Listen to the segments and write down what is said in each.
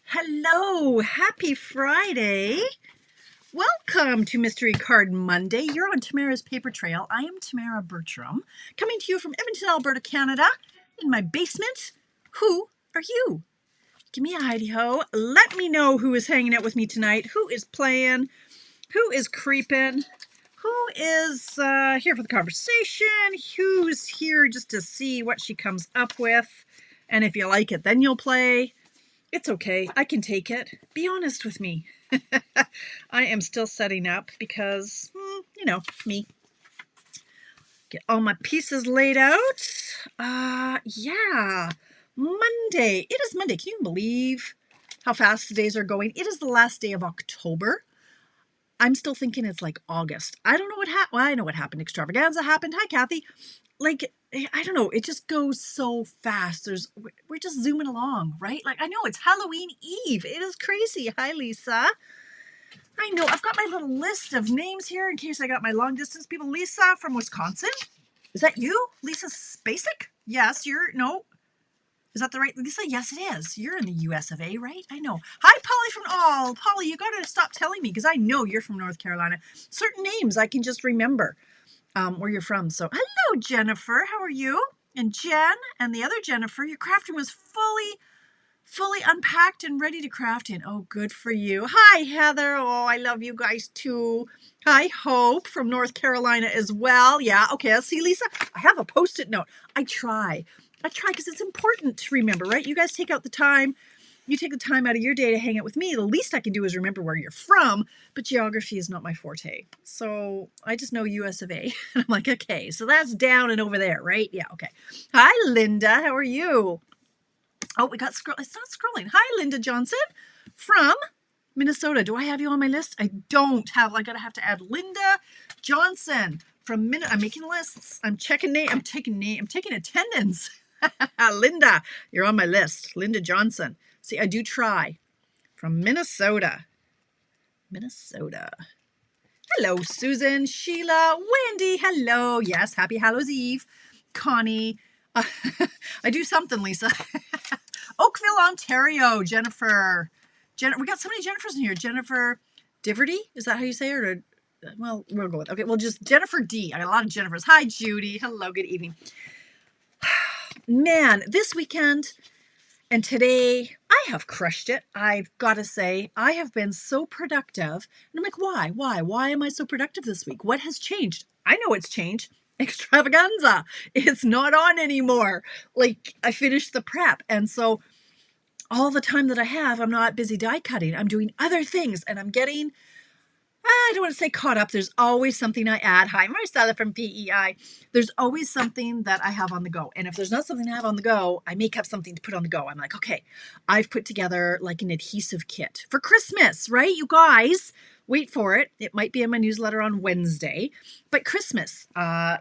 Hello, happy Friday. Welcome to Mystery Card Monday. You're on Tamara's Paper Trail. I am Tamara Bertram, coming to you from Edmonton, Alberta, Canada, in my basement. Who are you? Give me a hidey-ho. Let me know who is hanging out with me tonight, who is playing, who is creeping, who is here for the conversation, who's here just to see what she comes up with, and if you like it, then you'll play. It's okay. I can take it. Be honest with me. I am still setting up because, me. Get all my pieces laid out. Yeah. Monday. It is Monday. Can you believe how fast the days are going? It is the last day of October. I'm still thinking it's like August. I don't know what happened. Well, I know what happened. Extravaganza happened. Hi, Kathy. I don't know. It just goes so fast. We're just zooming along, right? I know it's Halloween Eve. It is crazy. Hi, Lisa. I know. I've got my little list of names here in case I got my long distance people. Lisa from Wisconsin. Is that you? Lisa Spacek? Yes, no. Is that the right Lisa? Yes, it is. You're in the US of A, right? I know. Hi, Polly Polly, you got to stop telling me because I know you're from North Carolina. Certain names I can just remember. Where you're from. So hello, Jennifer. How are you? And Jen and the other Jennifer, your craft room is fully unpacked and ready to craft in. Oh, good for you. Hi, Heather. Oh, I love you guys too. Hi, Hope from North Carolina as well. Yeah, okay. See, Lisa, I have a Post-it note. I try because it's important to remember, right? You guys take out the time. You take the time out of your day to hang out with me. The least I can do is remember where you're from, but geography is not my forte. So I just know US of A. I'm like, okay, so that's down and over there, right? Yeah, okay. Hi, Linda. How are you? Oh, we got scroll. It's not scrolling. Hi, Linda Johnson from Minnesota. Do I have you on my list? I don't have. I gotta have to add Linda Johnson from Minnesota. I'm making lists. I'm checking name. I'm taking attendance. Linda, you're on my list. Linda Johnson. See, I do try. From Minnesota. Hello, Susan, Sheila, Wendy. Hello. Yes, happy Hallows Eve. Connie. I do something, Lisa. Oakville, Ontario. Jennifer. We got so many Jennifers in here. Jennifer Diverty. Is that how you say her? Well, we'll go with. Okay, well, just Jennifer D. I got a lot of Jennifers. Hi, Judy. Hello. Good evening. Man, this weekend and today, I have crushed it. I've got to say, I have been so productive. And I'm like, why? Why am I so productive this week? What has changed? I know it's changed. Extravaganza. It's not on anymore. I finished the prep. And so all the time that I have, I'm not busy die cutting. I'm doing other things and I'm getting, I don't want to say caught up. There's always something I add. Hi, Marcella from PEI. There's always something that I have on the go. And if there's not something I have on the go, I make up something to put on the go. I'm like, okay, I've put together an adhesive kit for Christmas, right? You guys, wait for it. It might be in my newsletter on Wednesday, but Christmas.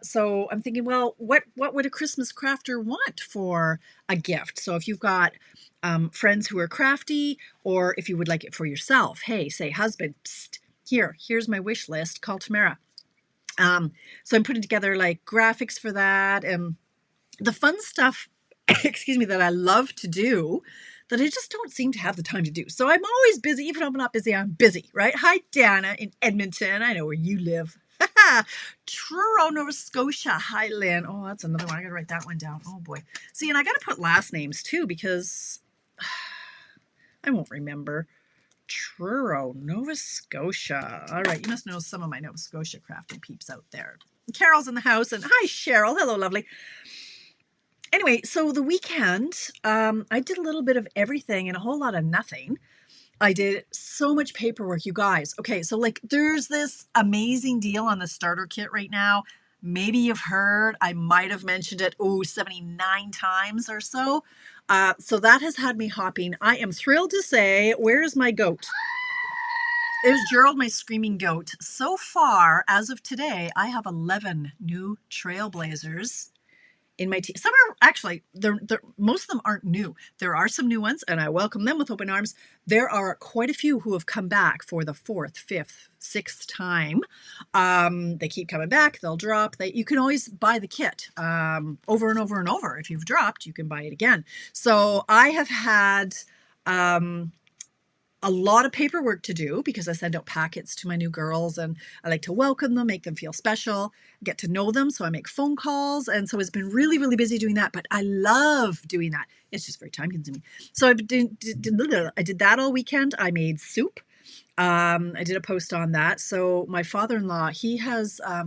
So I'm thinking, well, what would a Christmas crafter want for a gift? So if you've got friends who are crafty, or if you would like it for yourself, hey, say husband, psst. Here's my wish list. Call Tamara. So I'm putting together graphics for that and the fun stuff, excuse me, that I love to do that I just don't seem to have the time to do. So I'm always busy. Even if I'm not busy, I'm busy, right? Hi, Dana in Edmonton. I know where you live. Truro, Nova Scotia. Hi, Lynn. Oh, that's another one. I got to write that one down. Oh, boy. See, and I got to put last names, too, because I won't remember. Truro, Nova Scotia. All right, you must know some of my Nova Scotia crafting peeps out there. Carol's in the house, and hi, Cheryl. Hello, lovely. Anyway, so the weekend, I did a little bit of everything and a whole lot of nothing. I did so much paperwork, you guys. Okay, so there's this amazing deal on the starter kit right now. Maybe you've heard. I might have mentioned it, 79 times or so. So that has had me hopping. I am thrilled to say, where's my goat? There's Gerald, my screaming goat. So far, as of today, I have 11 new Trailblazers in my team. Some are actually, most of them aren't new. There are some new ones, and I welcome them with open arms. There are quite a few who have come back for the 4th, 5th, 6th time. They keep coming back. They'll drop. You can always buy the kit over and over and over. If you've dropped, you can buy it again. So I have had a lot of paperwork to do because I send out packets to my new girls and I like to welcome them, make them feel special, get to know them. So I make phone calls. And so it's been really, really busy doing that. But I love doing that. It's just very time consuming. So I did that all weekend. I made soup. I did a post on that. So my father-in-law, he has a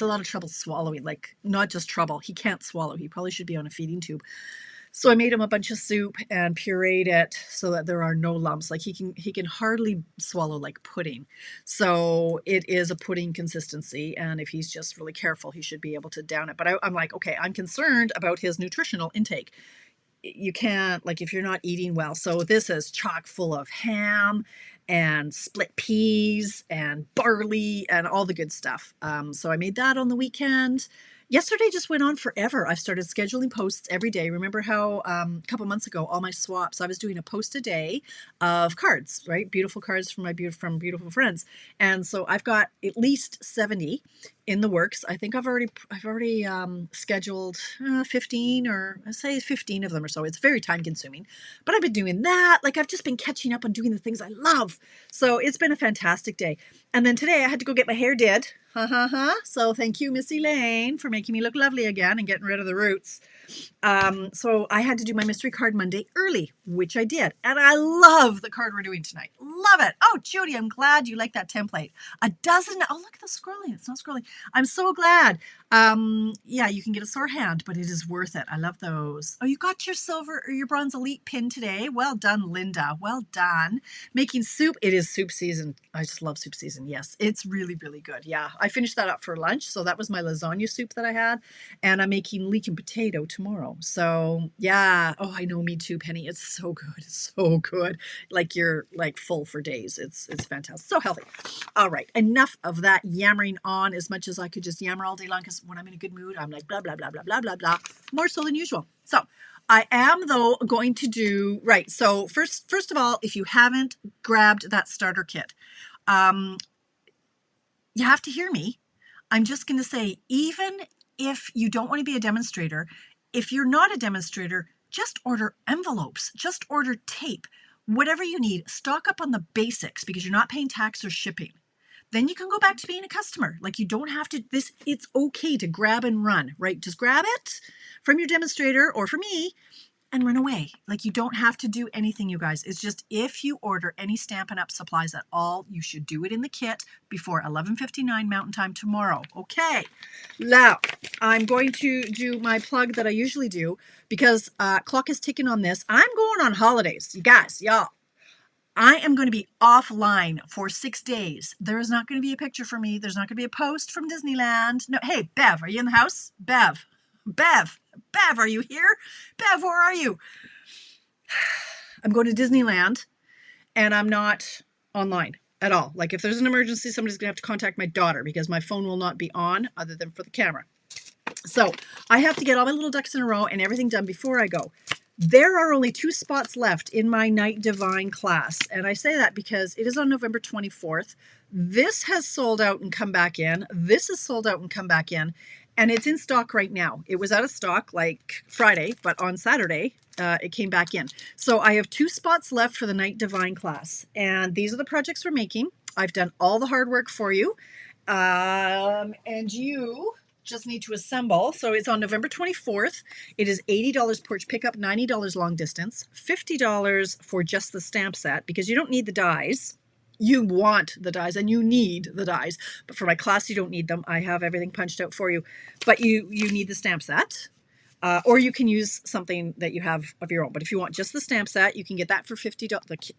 lot of trouble swallowing, like not just trouble. He can't swallow. He probably should be on a feeding tube. So I made him a bunch of soup and pureed it so that there are no lumps. Like he can hardly swallow like pudding. So it is a pudding consistency. And if he's just really careful, he should be able to down it. But I'm like, okay, I'm concerned about his nutritional intake. You can't, like, if you're not eating well. So this is chock full of ham and split peas and barley and all the good stuff. So I made that on the weekend. Yesterday just went on forever. I've started scheduling posts every day. Remember how a couple months ago, all my swaps, I was doing a post a day of cards, right? Beautiful cards from beautiful friends. And so I've got at least 70 in the works. I think I've already scheduled 15 or I say 15 of them or so. It's very time consuming, but I've been doing that. Like I've just been catching up on doing the things I love. So it's been a fantastic day. And then today I had to go get my hair did. So thank you, Miss Elaine, for making me look lovely again and getting rid of the roots. So I had to do my mystery card Monday early, which I did. And I love the card we're doing tonight. Love it. Oh, Judy, I'm glad you like that template. A dozen. Oh, look at the scrolling. It's not scrolling. I'm so glad. Yeah, you can get a sore hand, but it is worth it. I love those. Oh, you got your silver or your bronze elite pin today. Well done, Linda. Well done. Making soup. It is soup season. I just love soup season. Yes, it's really, really good. Yeah, I finished that up for lunch. So that was my lasagna soup that I had. And I'm making leek and potato tomorrow. So yeah. Oh, I know, me too, Penny. It's so good. It's so good. Like you're like full for days. It's fantastic. So healthy. All right. Enough of that yammering on, as much as I could just yammer all day long, because when I'm in a good mood, I'm like blah, blah, blah, blah, blah, blah, blah, more so than usual. So I am, though, going to do, right. So first of all, if you haven't grabbed that starter kit, you have to hear me. I'm just going to say, even if you don't want to be a demonstrator, if you're not a demonstrator, just order envelopes, just order tape, whatever you need. Stock up on the basics because you're not paying tax or shipping. Then you can go back to being a customer. Like you don't have to, it's okay to grab and run, right? Just grab it from your demonstrator or from me and run away. Like you don't have to do anything, you guys. It's just if you order any Stampin' Up! Supplies at all, you should do it in the kit before 11:59 Mountain Time tomorrow. Okay, now I'm going to do my plug that I usually do because clock is ticking on this. I'm going on holidays, you guys, y'all. I am going to be offline for 6 days. There is not going to be a picture for me. There's not going to be a post from Disneyland. No, hey, Bev, are you in the house? Bev, are you here? Bev, where are you? I'm going to Disneyland and I'm not online at all. Like if there's an emergency, somebody's going to have to contact my daughter because my phone will not be on other than for the camera. So I have to get all my little ducks in a row and everything done before I go. There are only 2 spots left in my Night Divine class. And I say that because it is on November 24th. This has sold out and come back in. This is sold out and come back in. And it's in stock right now. It was out of stock like Friday, but on Saturday, it came back in. So I have 2 spots left for the Night Divine class. And these are the projects we're making. I've done all the hard work for you. And you just need to assemble. So it's on November 24th. It is $80 porch pickup, $90 long distance, $50 for just the stamp set because you don't need the dies. You want the dies and you need the dies. But for my class, you don't need them. I have everything punched out for you. But you need the stamp set. Or you can use something that you have of your own. But if you want just the stamp set, you can get that for $50,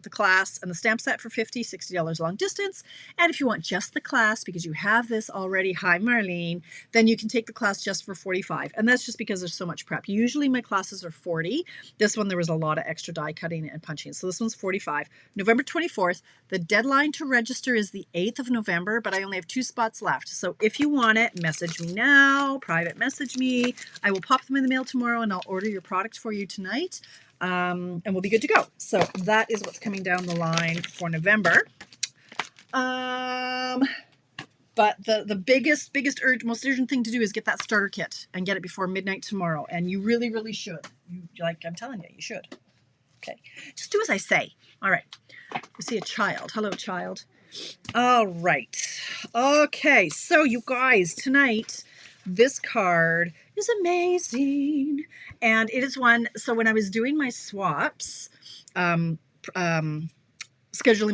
the class and the stamp set for $50, $60 long distance. And if you want just the class, because you have this already, hi Marlene, then you can take the class just for $45. And that's just because there's so much prep. Usually my classes are $40. This one, there was a lot of extra die cutting and punching. So this one's $45. November 24th. The deadline to register is the 8th of November, but I only have 2 spots left. So if you want it, message me now, private message me. I will pop them in the mail tomorrow and I'll order your product for you tonight. And we'll be good to go. So that is what's coming down the line for November. But the biggest most urgent thing to do is get that starter kit and get it before midnight tomorrow. And you really, really should. I'm telling you, you should. Okay. Just do as I say. All right. I see a child. Hello, child. All right. Okay. So you guys, tonight, this card is amazing. And it is one, so when I was doing my swaps, scheduling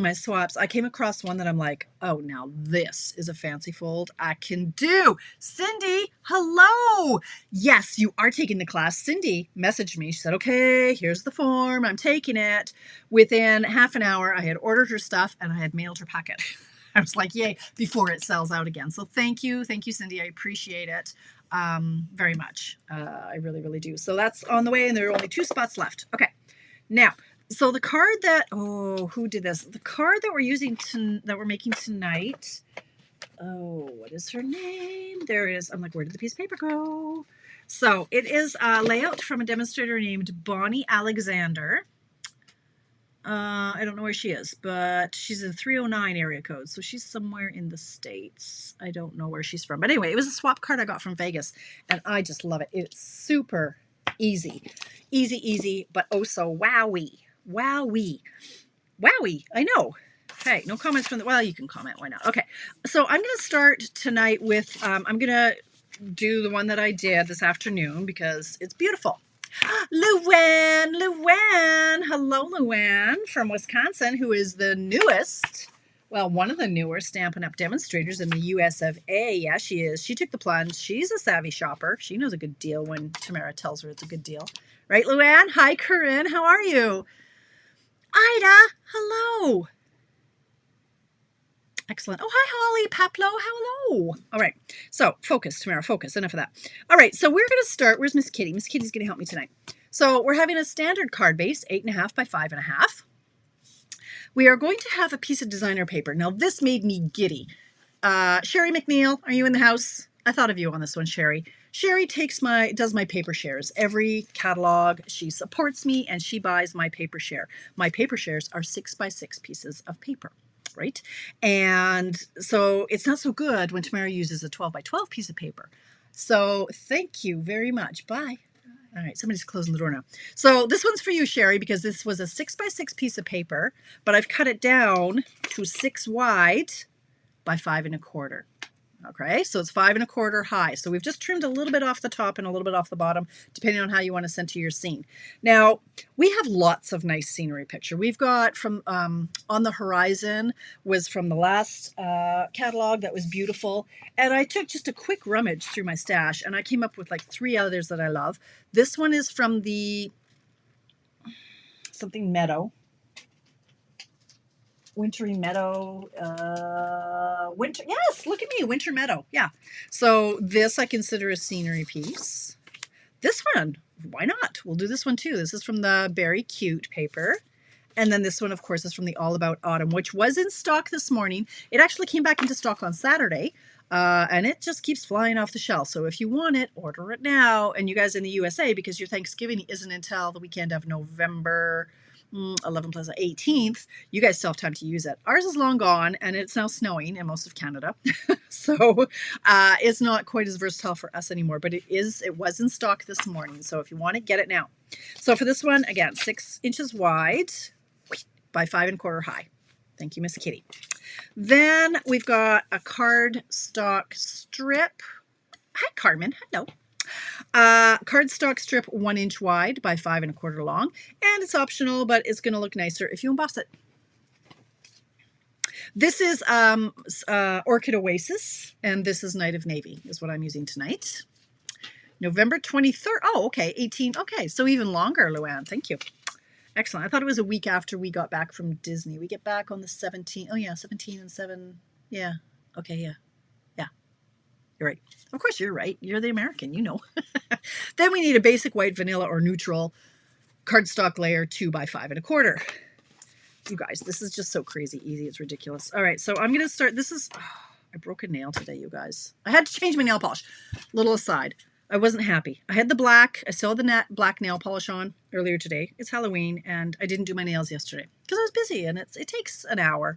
my swaps, I came across one that I'm like, oh, now this is a fancy fold I can do. Cindy, hello. Yes, you are taking the class. Cindy messaged me. She said, okay, here's the form. I'm taking it. Within half an hour, I had ordered her stuff and I had mailed her packet. I was like, yay, before it sells out again. So thank you. Thank you, Cindy. I appreciate it very much. I really, really do. So that's on the way and there are only 2 spots left. Okay. Now, so the card that, oh, who did this? The card that we're using, that we're making tonight. Oh, what is her name? There it is. I'm like, where did the piece of paper go? So it is a layout from a demonstrator named Bonnie Alexander. I don't know where she is, but she's in 309 area code. So she's somewhere in the States. I don't know where she's from. But anyway, it was a swap card I got from Vegas and I just love it. It's super easy. Easy, but oh so wowie. Wowie. I know. Hey, no comments from the, well, you can comment. Why not? Okay. So I'm going to start tonight with, I'm going to do the one that I did this afternoon because it's beautiful. Luann. Hello, Luann from Wisconsin, who is the newest, well, one of the newer Stampin' Up! Demonstrators in the US of A. Yeah, she is. She took the plunge. She's a savvy shopper. She knows a good deal when Tamara tells her it's a good deal. Right, Luann? Hi, Corinne. How are you? Ida, hello. Excellent. Oh, hi, Holly. Paplo, hello. All right. So focus, Tamara, focus. Enough of that. All right. So we're going to start. Where's Miss Kitty? Miss Kitty's going to help me tonight. So we're having a standard card base, 8.5 by 5.5. We are going to have a piece of designer paper. Now, this made me giddy. Sherry McNeil, are you in the house? I thought of you on this one, Sherry. Sherry does my paper shares. Every catalog, she supports me and she buys my paper share. My paper shares are 6 by 6 pieces of paper, right? And so it's not so good when Tamara uses a 12 by 12 piece of paper. So thank you very much. Bye. All right, somebody's closing the door now. So this one's for you, Sherry, because this was a 6 by 6 piece of paper, but I've cut it down to 6 wide by 5 1/4. Okay, so it's 5 1/4 high. So we've just trimmed a little bit off the top and a little bit off the bottom, depending on how you want to center your scene. Now, we have lots of nice scenery picture. We've got from On the Horizon was from the last catalog that was beautiful. And I took just a quick rummage through my stash and I came up with like 3 others that I love. This one is from the something meadow. Wintry Meadow, winter, yes, look at me, Winter Meadow, yeah. So this I consider a scenery piece. This one, why not? We'll do this one too. This is from the Berry Cute paper. And then this one, of course, is from the All About Autumn, which was in stock this morning. It actually came back into stock on Saturday, and it just keeps flying off the shelf. So if you want it, order it now. And you guys in the USA, because your Thanksgiving isn't until the weekend of November 11 plus 18th, you guys still have time to use it. Ours is long gone and it's now snowing in most of Canada. So it's not quite as versatile for us anymore, but it was in stock this morning. So if you want it, get it now. So for this one, again, 6 inches wide by 5 1/4 high. Thank you, Miss Kitty. Then we've got a cardstock strip. Hi, Carmen. Hello. Cardstock strip 1 inch wide by 5 1/4 long, and it's optional, but it's going to look nicer if you emboss it. This is Orchid Oasis, and this is Night of Navy is what I'm using tonight. November 23rd. Oh, okay. 18. Okay. So even longer, Luann. Thank you. Excellent. I thought it was a week after we got back from Disney. We get back on the 17th. Oh, yeah. 17 and 7. Yeah. Okay. Yeah. Yeah. You're right. Of course, you're right. You're the American. You know. Then we need a basic white, vanilla, or neutral cardstock layer 2 by 5 1/4. You guys, this is just so crazy easy. It's ridiculous. All right. So I'm going to start. This is. Oh, I broke a nail today, you guys. I had to change my nail polish. Little aside. I wasn't happy. I had the black. I still had the black nail polish on earlier today. It's Halloween, and I didn't do my nails yesterday because I was busy, and it takes an hour,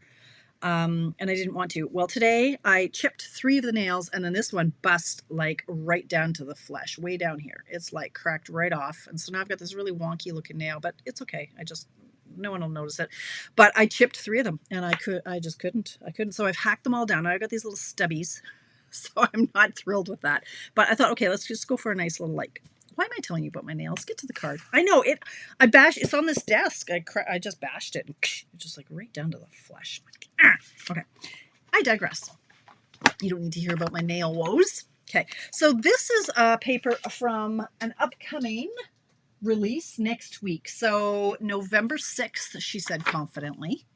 and I didn't want to. Well, today I chipped 3 of the nails, and then this one bust like right down to the flesh, way down here. It's like cracked right off, and so now I've got this really wonky looking nail, but it's okay. No one will notice it. But I chipped 3 of them, and I just couldn't. So I've hacked them all down. Now I got these little stubbies. So I'm not thrilled with that. But I thought, okay, let's just go for a nice little, like, why am I telling you about my nails? Get to the card. I know it. It's on this desk. I just bashed it. And just like right down to the flesh. Okay. I digress. You don't need to hear about my nail woes. Okay. So this is a paper from an upcoming release next week. So November 6th, she said confidently.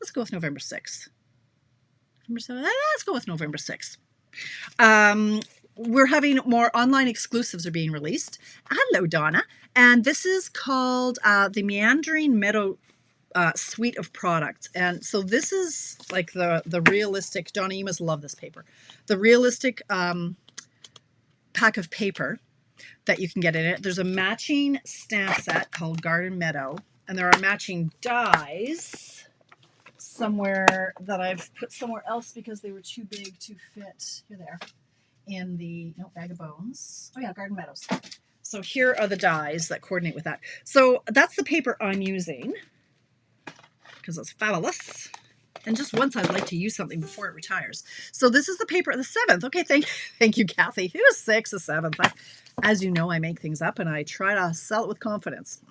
Let's go with November 6th. Let's go with November 6th. We're having more online exclusives are being released. Hello, Donna. And this is called the Meandering Meadow suite of products. And so this is like the realistic, Donna, you must love this paper. The realistic pack of paper that you can get in it. There's a matching stamp set called Garden Meadow. And there are matching dies somewhere that I've put somewhere else because they were too big to fit. Here they are in the bag of bones. Oh yeah, Garden Meadows. So here are the dies that coordinate with that. So that's the paper I'm using because it's fabulous. And just once I'd like to use something before it retires. So this is the paper, the 7th. Okay, thank you, Kathy. It was 6, the 7th. As you know, I make things up and I try to sell it with confidence.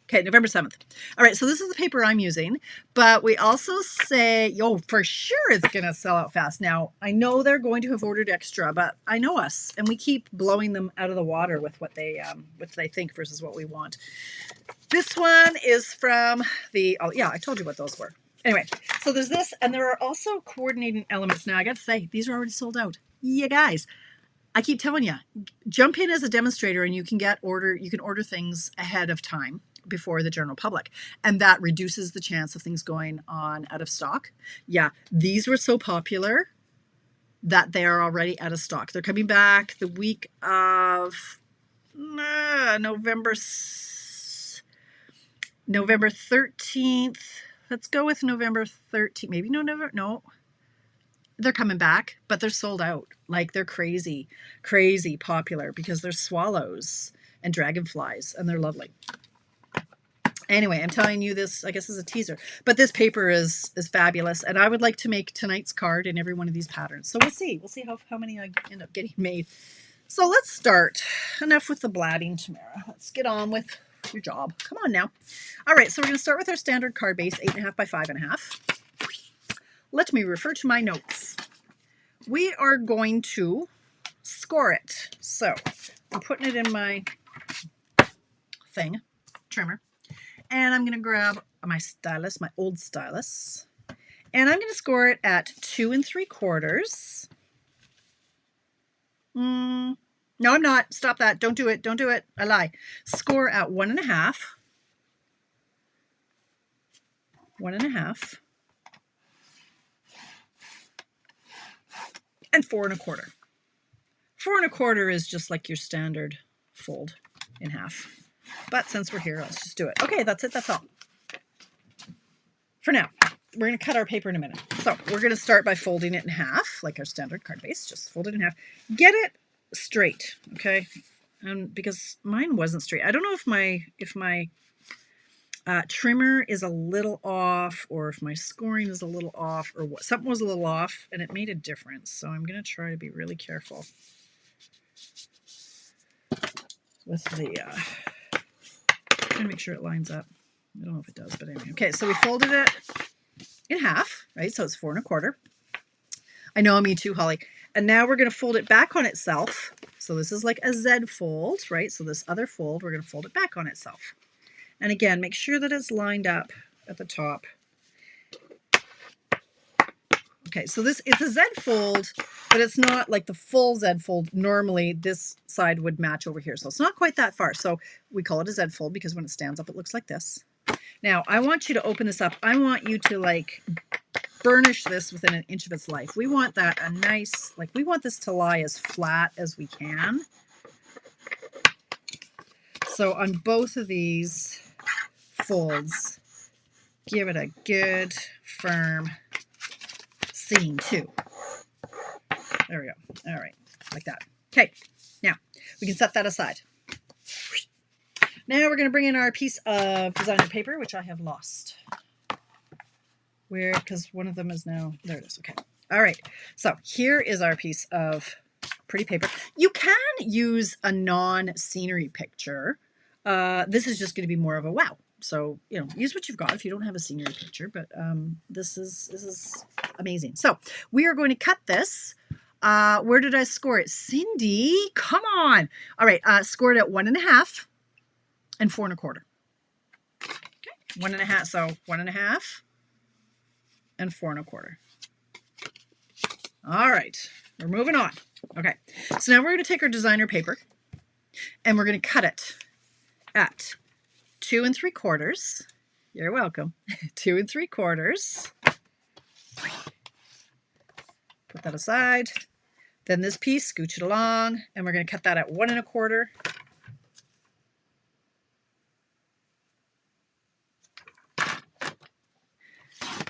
Okay, November 7th. All right, so this is the paper I'm using, but we also say, for sure it's going to sell out fast. Now, I know they're going to have ordered extra, but I know us, and we keep blowing them out of the water with what they think versus what we want. This one is from I told you what those were. Anyway, so there's this, and there are also coordinating elements. Now, I got to say, these are already sold out. Yeah, guys. I keep telling you, jump in as a demonstrator, and you can order things ahead of time before the general public, and that reduces the chance of things going on out of stock. Yeah, these were so popular that they are already out of stock. They're coming back the week of November 13th. Let's go with November 13th. Maybe no. They're coming back, but they're sold out. Like they're crazy popular because they're swallows and dragonflies, and they're lovely. Anyway, I'm telling you this, I guess, is a teaser. But this paper is fabulous, and I would like to make tonight's card in every one of these patterns. So we'll see. We'll see how many I end up getting made. So let's start. Enough with the blabbing, Tamara. Let's get on with your job. Come on now. All right, so we're going to start with our standard card base, 8.5 by 5.5. Let me refer to my notes. We are going to score it. So I'm putting it in my trimmer. And I'm going to grab my stylus, my old stylus, and I'm going to score it at 2 3/4. No, I'm not. Stop that. Don't do it. Don't do it. I lie. Score at 1.5. 1.5. And 4 1/4. 4 1/4 is just like your standard fold in half. But since we're here, let's just do it. Okay, that's it. That's all. For now, we're going to cut our paper in a minute. So we're going to start by folding it in half, like our standard card base. Just fold it in half. Get it straight, okay? Because mine wasn't straight. I don't know if my trimmer is a little off, or if my scoring is a little off, or what. Something was a little off, and it made a difference. So I'm going to try to be really careful with the... trying to make sure it lines up. I don't know if it does, but anyway. Okay, so we folded it in half, right? So it's 4 1/4. I know, me too, Holly. And now we're going to fold it back on itself. So this is like a Z fold, right? So this other fold, we're going to fold it back on itself. And again, make sure that it's lined up at the top. Okay, so it's a Z fold, but it's not like the full Z fold. Normally this side would match over here. So it's not quite that far. So we call it a Z fold because when it stands up, it looks like this. Now I want you to open this up. I want you to like burnish this within an inch of its life. We want that a nice, like we want this to lie as flat as we can. So on both of these folds, give it a good firm seam too. There we go. All right, like that. Okay, now we can set that aside. Now we're going to bring in our piece of designer paper, which I have lost. Where, because one of them is now, there it is. Okay. All right. So here is our piece of pretty paper. You can use a non-scenery picture. This is just going to be more of a wow. So, you know, use what you've got if you don't have a scenery picture, but this is amazing. So we are going to cut this. Where did I score it? Cindy, come on. All right. Scored at 1.5 and 4 1/4. Okay. 1.5. So 1.5 and 4 1/4. All right. We're moving on. Okay. So now we're going to take our designer paper and we're going to cut it at 2 3/4. You're welcome. 2 3/4. Put that aside. Then this piece, scooch it along, and we're going to cut that at 1 1/4.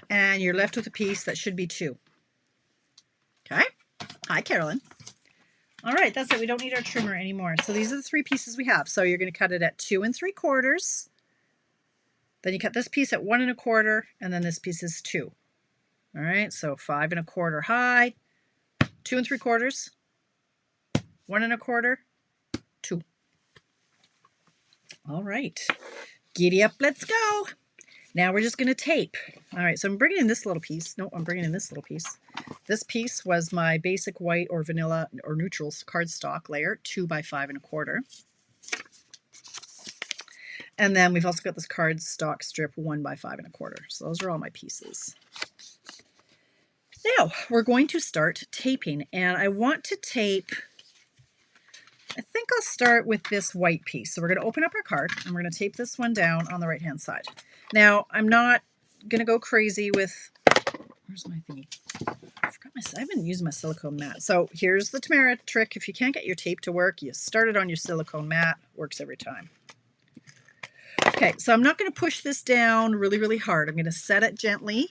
And you're left with a piece that should be 2. Okay. Hi, Carolyn. All right, that's it. We don't need our trimmer anymore. So these are the 3 pieces we have. So you're going to cut it at 2 3/4. Then you cut this piece at 1 1/4, and then this piece is 2. All right, so 5 1/4 high, 2 3/4, 1 1/4, 2. All right, giddy up, let's go. Now we're just going to tape. All right, so I'm bringing in this little piece. No, I'm bringing in this little piece. This piece was my basic white or vanilla or neutral cardstock layer, 2 by 5 1/4. And then we've also got this cardstock strip, 1 by 5 1/4. So those are all my pieces. Now we're going to start taping, and I want to tape, I think I'll start with this white piece. So we're going to open up our card and we're going to tape this one down on the right hand side. Now I'm not going to go crazy with, where's my thingy? I forgot I haven't used my silicone mat. So here's the Tamara trick. If you can't get your tape to work, you start it on your silicone mat. Works every time. Okay, so I'm not going to push this down really, really hard. I'm going to set it gently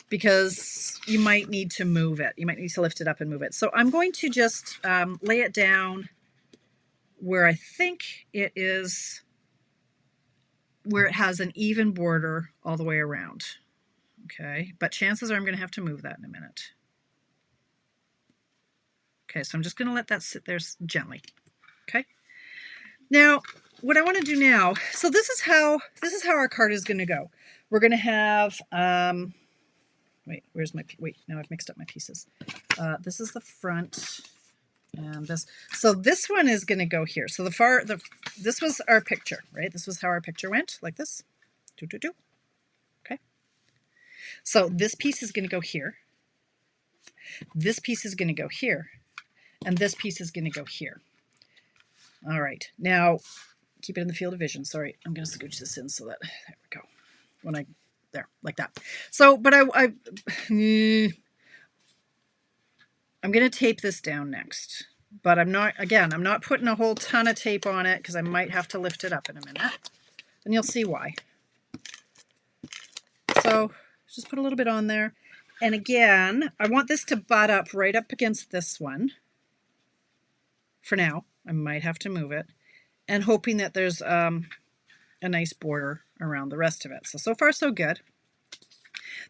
because you might need to move it. You might need to lift it up and move it. So I'm going to just lay it down where I think it is, where it has an even border all the way around. Okay, but chances are I'm going to have to move that in a minute. Okay, so I'm just going to let that sit there gently. Okay. Now, what I want to do now, so this is how our card is going to go. We're going to have, wait, now I've mixed up my pieces. This is the front, and this. So this one is going to go here. So this was our picture, right? This was how our picture went, like this. Okay. So this piece is going to go here. This piece is going to go here. And this piece is going to go here. All right. Now, keep it in the field of vision. Sorry, I'm going to scooch this in so that, there we go. There, like that. So, but I'm going to tape this down next. But I'm not putting a whole ton of tape on it because I might have to lift it up in a minute. And you'll see why. So, just put a little bit on there. And again, I want this to butt up right up against this one. For now, I might have to move it. And hoping that there's a nice border around the rest of it. So far so good.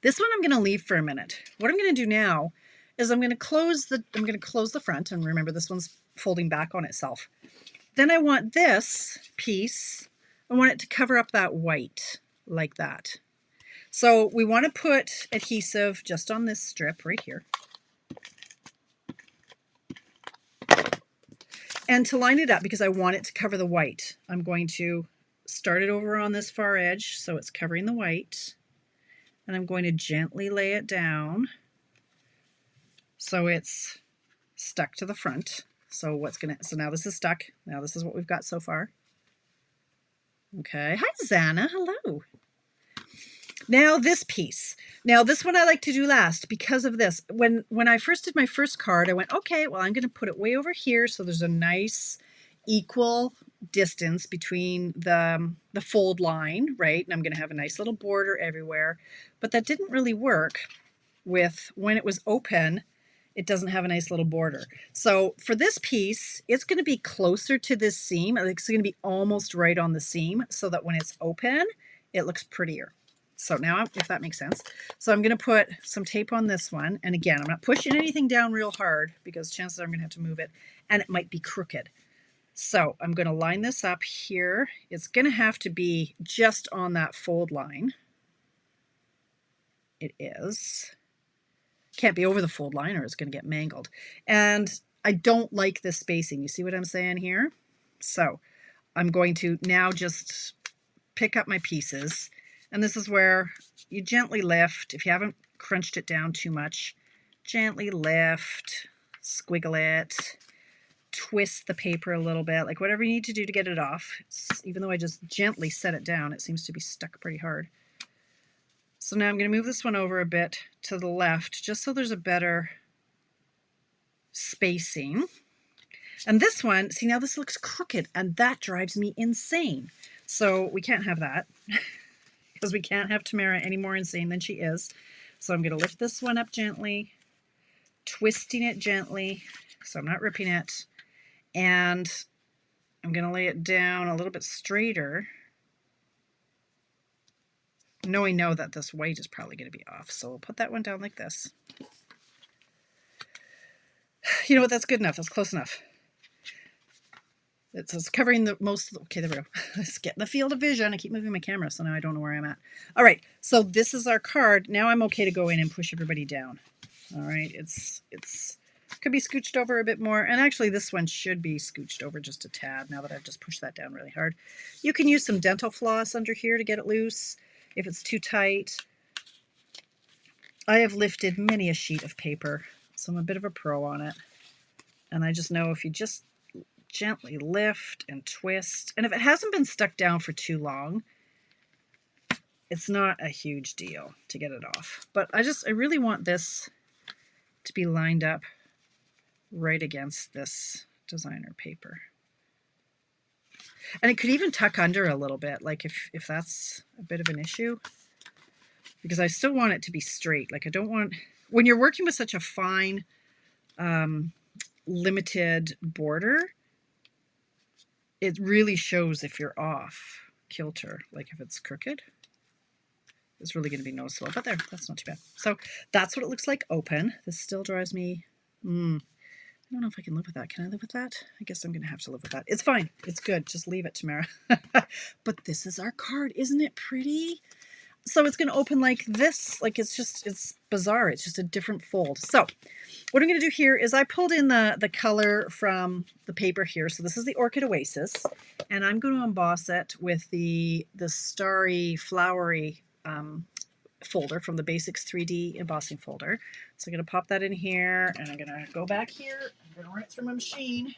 This one I'm going to leave for a minute. What I'm going to do now is I'm going to close the front, and remember this one's folding back on itself. Then I want this piece, I want it to cover up that white like that. So we want to put adhesive just on this strip right here. And to line it up, because I want it to cover the white, I'm going to start it over on this far edge so it's covering the white. And I'm going to gently lay it down so it's stuck to the front. So now this is stuck. Now this is what we've got so far. Okay. Hi, Zana. Hello. Now this piece. Now this one I like to do last because of this. When I first did my first card, I went, okay, well, I'm going to put it way over here so there's a nice equal distance between the fold line, right? And I'm going to have a nice little border everywhere. But that didn't really work with when it was open. It doesn't have a nice little border. So for this piece, it's going to be closer to this seam. It's going to be almost right on the seam so that when it's open, it looks prettier. So now, if that makes sense. So I'm going to put some tape on this one. And again, I'm not pushing anything down real hard because chances are I'm going to have to move it and it might be crooked. So I'm going to line this up here. It's going to have to be just on that fold line. It is. Can't be over the fold line or it's going to get mangled. And I don't like this spacing. You see what I'm saying here? So I'm going to now just pick up my pieces. And this is where you gently lift. If you haven't crunched it down too much, gently lift, squiggle it, twist the paper a little bit, like whatever you need to do to get it off. Even though I just gently set it down, it seems to be stuck pretty hard. So now I'm going to move this one over a bit to the left, just so there's a better spacing. And this one, see, now this looks crooked, and that drives me insane. So we can't have that. Because we can't have Tamara any more insane than she is. So I'm going to lift this one up gently, twisting it gently, so I'm not ripping it, and I'm going to lay it down a little bit straighter, knowing now that this white is probably going to be off. So we'll put that one down like this. You know what? That's good enough. That's close enough. It's covering the most. Okay, there we go. Let's get in the field of vision. I keep moving my camera, so now I don't know where I'm at. All right, so this is our card. Now I'm okay to go in and push everybody down. All right, it's could be scooched over a bit more, and actually this one should be scooched over just a tad now that I've just pushed that down really hard. You can use some dental floss under here to get it loose if it's too tight. I have lifted many a sheet of paper, so I'm a bit of a pro on it, and I just know if you just gently lift and twist, and if it hasn't been stuck down for too long, it's not a huge deal to get it off. But I really want this to be lined up right against this designer paper. And it could even tuck under a little bit, like if that's a bit of an issue, because I still want it to be straight. Like I don't want, when you're working with such a fine limited border, it really shows if you're off kilter, like if it's crooked. It's really going to be noticeable, but there, that's not too bad. So that's what it looks like open. This still drives me, I don't know if I can live with that. Can I live with that? I guess I'm going to have to live with that. It's fine. It's good. Just leave it, Tamara. But this is our card. Isn't it pretty? So it's going to open like this. Like it's bizarre. It's just a different fold. So what I'm going to do here is I pulled in the color from the paper here. So this is the Orchid Oasis, and I'm going to emboss it with the starry, flowery folder from the Basics 3D embossing folder. So I'm going to pop that in here, and I'm going to go back here. I'm going to run it through my machine.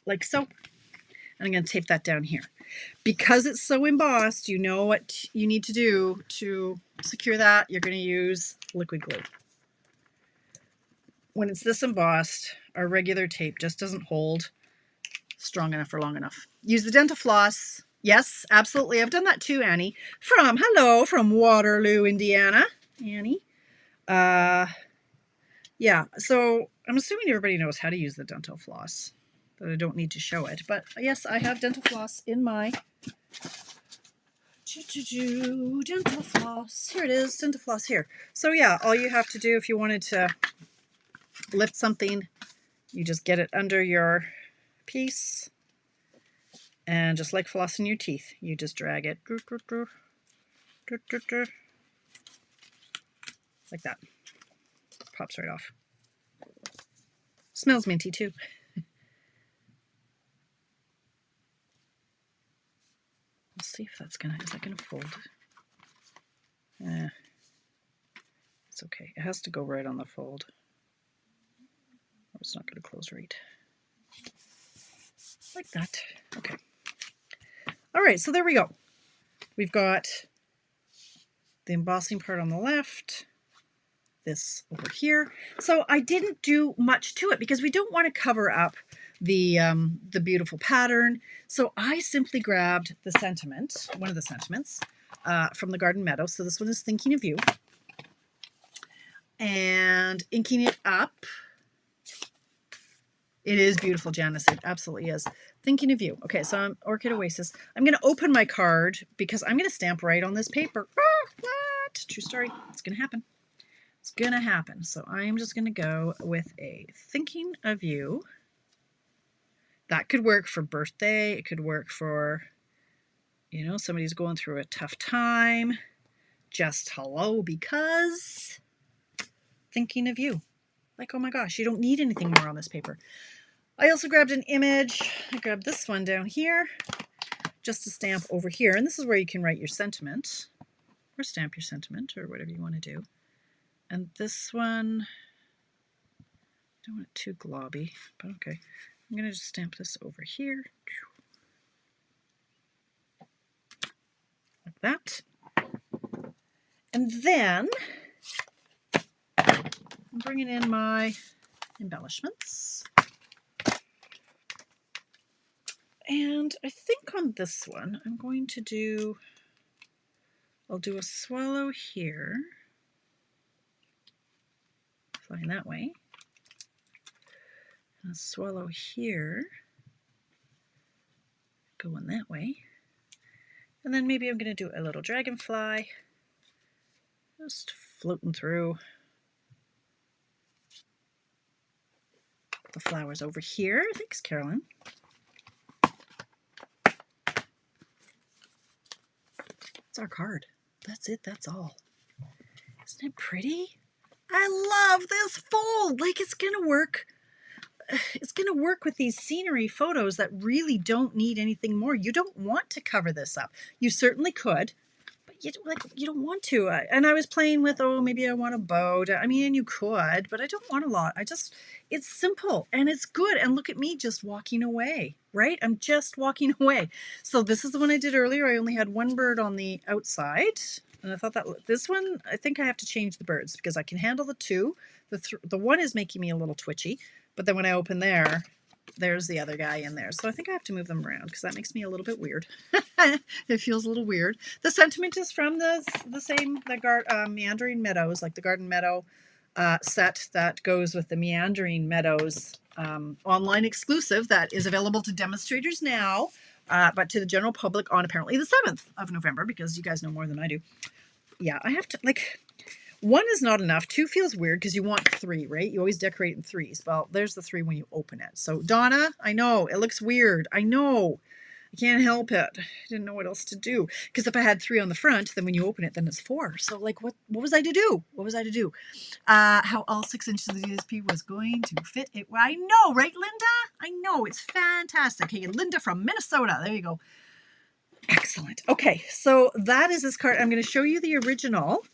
Like so. And I'm going to tape that down here. Because it's so embossed, you know what you need to do to secure that. You're going to use liquid glue. When it's this embossed, our regular tape just doesn't hold strong enough or long enough. Use the dental floss. Yes, absolutely. I've done that too, Annie. Hello, from Waterloo, Indiana. Annie. Yeah, so I'm assuming everybody knows how to use the dental floss. That I don't need to show it, but yes, I have dental floss in my dental floss. Here it is, dental floss here. So yeah, all you have to do if you wanted to lift something, you just get it under your piece And just like flossing your teeth, you just drag it like that. Pops right off. Smells minty too. Let's see if is that gonna fold? It's okay. It has to go right on the fold, or it's not gonna close right. Like that. Okay. All right, so there we go. We've got the embossing part on the left, this over here. So I didn't do much to it because we don't want to cover up the beautiful pattern. So I simply grabbed the sentiment, one of the sentiments from the Garden Meadow. So this one is Thinking of You. And inking it up. It is beautiful, Janice. It absolutely is. Thinking of You. Okay, so I'm Orchid Oasis. I'm going to open my card because I'm going to stamp right on this paper. What? True story. It's going to happen. It's going to happen. So I'm just going to go with a Thinking of You. That could work for birthday. It could work for, you know, somebody's going through a tough time. Just hello, because Thinking of You. Like, oh my gosh, you don't need anything more on this paper. I also grabbed an image. I grabbed this one down here just to stamp over here. And this is where you can write your sentiment or stamp your sentiment or whatever you want to do. And this one, I don't want it too globby, but okay. I'm going to just stamp this over here. Like that. And then I'm bringing in my embellishments. And I think on this one, I'm going to do, I'll do a swallow here, flying that way, and a swallow here, going that way, and then maybe I'm going to do a little dragonfly, just floating through the flowers over here. Thanks, Carolyn. That's our card. That's it. That's all. Isn't it pretty? I love this fold. Like, it's going to work. It's going to work with these scenery photos that really don't need anything more. You don't want to cover this up. You certainly could, but you don't want to. And I was playing with, oh, maybe I want a bow. I mean, you could, but I don't want a lot. It's simple and it's good. And look at me just walking away, right? I'm just walking away. So this is the one I did earlier. I only had one bird on the outside. And I thought that this one, I think I have to change the birds because I can handle the two. The one is making me a little twitchy. But then when I open there, there's the other guy in there. So I think I have to move them around because that makes me a little bit weird. It feels a little weird. The sentiment is from the Meandering Meadows, like the Garden Meadow set that goes with the Meandering Meadows online exclusive that is available to demonstrators now, but to the general public on apparently the 7th of November, because you guys know more than I do. Yeah, I have to, like... One is not enough. Two feels weird because you want three, right? You always decorate in threes. Well, there's the three when you open it. So Donna, I know it looks weird. I know. I can't help it. I didn't know what else to do. Because if I had three on the front, then when you open it, then it's four. So like, what was I to do? What was I to do? How all 6 inches of DSP was going to fit it. Well, I know, right, Linda? I know. It's fantastic. Hey, Linda from Minnesota. There you go. Excellent. Okay, so that is this card. I'm going to show you the original.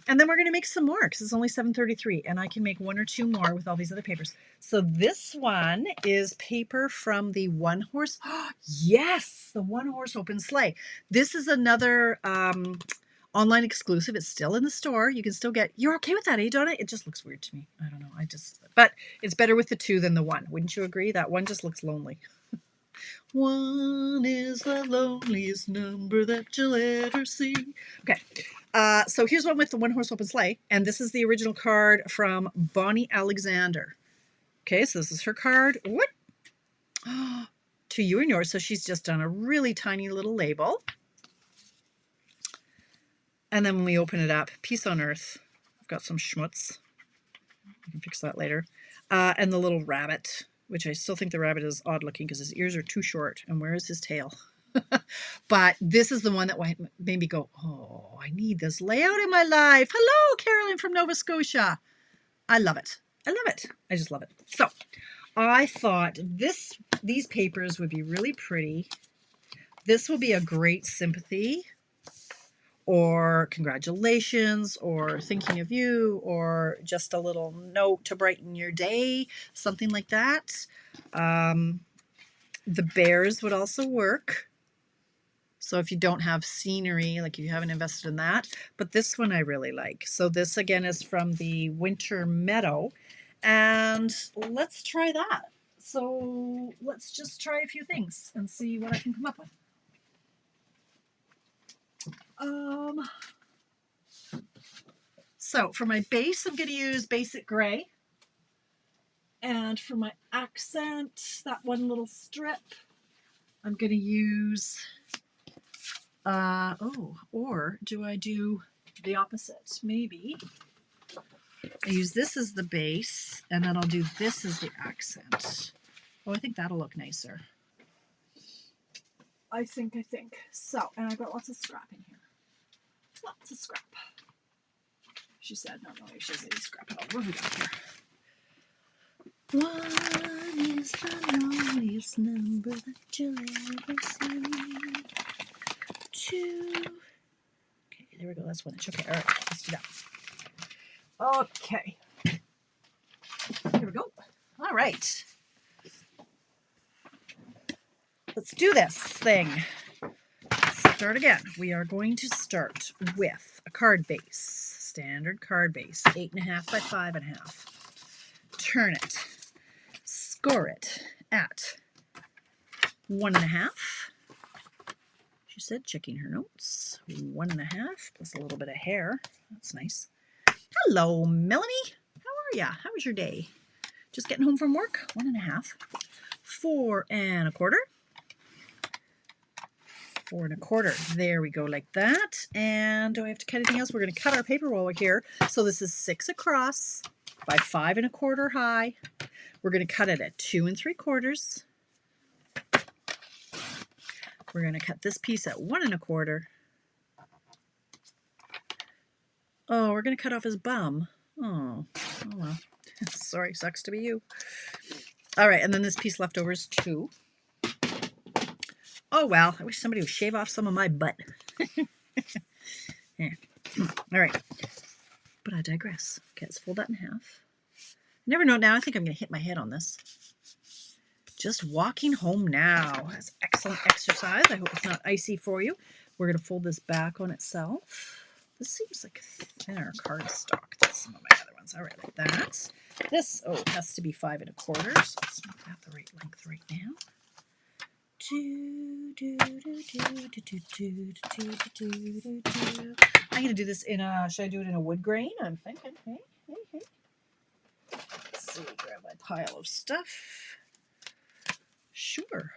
And then we're going to make some more because it's only 7:33 and I can make one or two more with all these other papers. So this one is paper from the One Horse. Oh, yes, the One Horse Open Sleigh. This is another online exclusive. It's still in the store. You can still get, you're okay with that, eh, Donna? It just looks weird to me. I don't know. But it's better with the two than the one. Wouldn't you agree? That one just looks lonely. One is the loneliest number that you'll ever see. Okay. So here's one with the One Horse Open Sleigh, and this is the original card from Bonnie Alexander. Okay, so this is her card. What? To you and yours. So she's just done a really tiny little label. And then when we open it up, Peace on Earth. I've got some schmutz. I can fix that later. And the little rabbit, which I still think the rabbit is odd looking because his ears are too short. And where is his tail? But this is the one that made me go, oh, I need this layout in my life. Hello, Carolyn from Nova Scotia. I love it. I love it. I just love it. So I thought these papers would be really pretty. This will be a great sympathy or congratulations or thinking of you or just a little note to brighten your day, something like that. The bears would also work. So if you don't have scenery, like if you haven't invested in that, but this one I really like. So this again is from the Winter Meadow, and let's try that. So let's just try a few things and see what I can come up with. So for my base, I'm going to use Basic Gray. And for my accent, that one little strip, I'm going to use, or do I do the opposite? Maybe I use this as the base, and then I'll do this as the accent. Oh, I think that'll look nicer. I think. So, and I've got lots of scrap in here. Lots of scrap. She said, no, she doesn't need scrap at all. What have we got here? One is the loneliest number that you'll ever see. 2. Okay, there we go. That's 1 inch. Okay, all right, let's do that. Okay. Here we go. All right. Let's do this thing. Start again. We are going to start with a card base, standard card base, 8.5 by 5.5. Turn it, score it at 1.5. She said, checking her notes, 1.5 plus a little bit of hair. That's nice. Hello, Melanie. How are ya? How was your day? Just getting home from work. 1.5. 4.25. 4.25. There we go, like that. And do I have to cut anything else? We're going to cut our paper while we're here. So this is 6 across by 5.25 high. We're going to cut it at 2 3/4. We're going to cut this piece at 1.25. Oh, we're going to cut off his bum. Oh well. Sorry, sucks to be you. All right, and then this piece left over is 2. Oh, well, I wish somebody would shave off some of my butt. Yeah. All right. But I digress. Okay, let's fold that in half. Never know now. I think I'm going to hit my head on this. Just walking home now. That's excellent exercise. I hope it's not icy for you. We're going to fold this back on itself. This seems like thinner cardstock than some of my other ones. All right, like that. This, has to be 5.25. So let's make that the right length right now. I'm going to do this in a, should I do it in a wood grain? I'm thinking, hey. Let's see, grab my pile of stuff. Sure,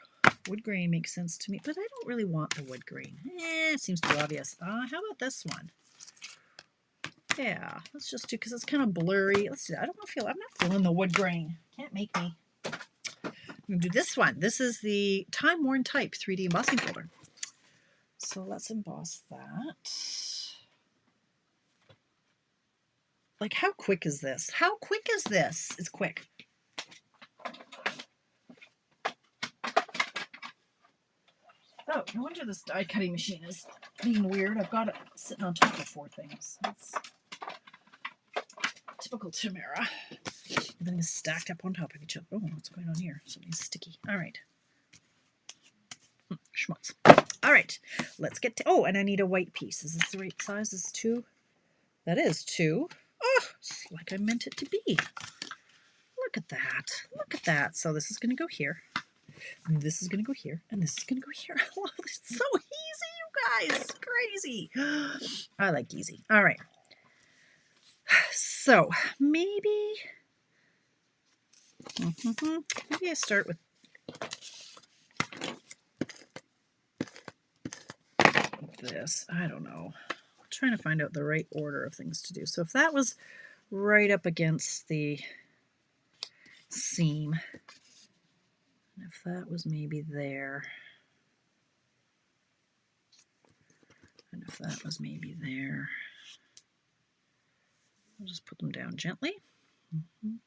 wood grain makes sense to me, but I don't really want the wood grain. It seems too obvious. How about this one? Yeah, let's just do, because it's kind of blurry. Let's do that. I'm not feeling the wood grain. Can't make me. I'm going to do this one. This is the Time Worn Type 3D embossing folder. So let's emboss that. Like, how quick is this? How quick is this? It's quick. Oh, no wonder this die cutting machine is being weird. I've got it sitting on top of 4 things. That's typical Tamara. Everything is stacked up on top of each other. Oh, what's going on here? Something's sticky. All right. Schmutz. All right. Let's get to... Oh, and I need a white piece. Is this the right size? Is 2? That is 2. Oh, it's like I meant it to be. Look at that. Look at that. So this is going to go here. This is going to go here. And this is going to go here. It's so easy, you guys. Crazy. I like easy. All right. So maybe I start with this. I don't know. I'm trying to find out the right order of things to do. So if that was right up against the seam, and if that was maybe there, And if that was maybe there, I'll just put them down gently. I'm